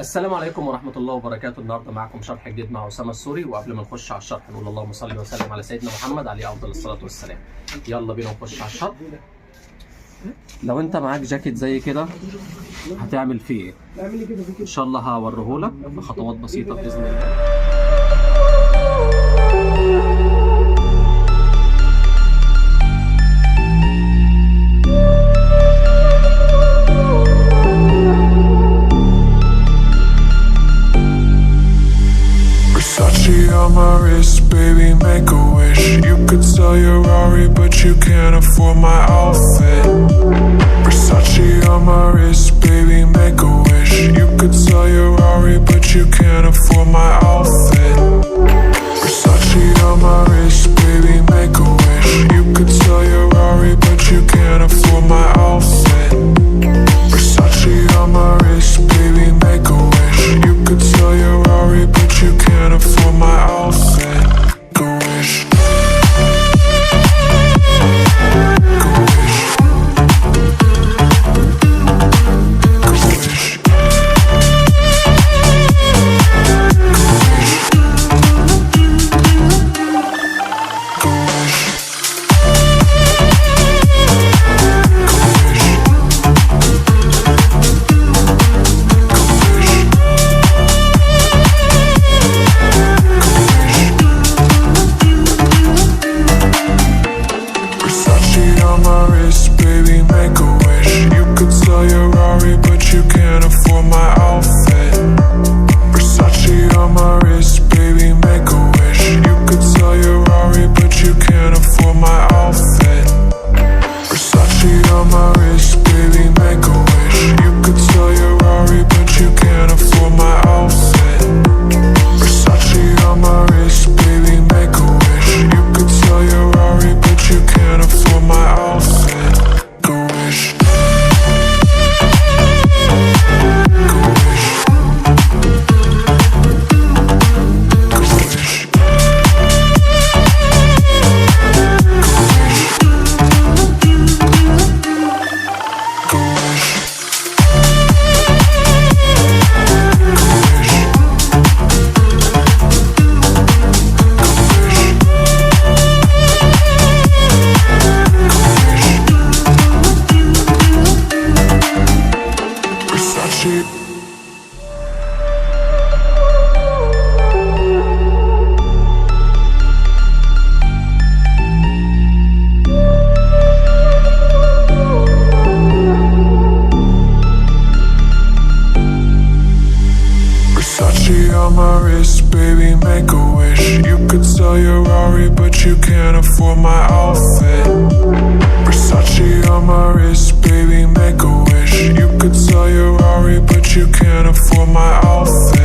السلام عليكم ورحمة الله وبركاته. النهارده معكم شرح جديد مع اسامه السوري، وقبل ما نخش على الشرح نقول اللهم صل وسلم على سيدنا محمد عليه افضل الصلاة والسلام. يلا بينا نخش على الشرح. لو انت معاك جاكيت زي كده هتعمل فيه ايه؟ ان شاء الله هوريهولك بخطوات بسيطة بإذن الله. On my wrist, baby, make a wish. You could sell your Rari, but you can't afford my outfit. Versace on my wrist, baby, make a wish. You could sell your Rari, but you can't afford my outfit. Versace on my wrist, baby, make a wish. You could sell your Rari, but you can't afford my outfit. Versace on my wrist, baby, make a wish. You could sell your Rari, but you can't afford my outfit. Go wish. Go wish. Go wish. Go wish. On my wrist, baby, make a wish. You could sell your Rari, but you can't afford my outfit. Versace on my wrist, baby, make a wish. You could sell your Rari, but you can't afford my outfit.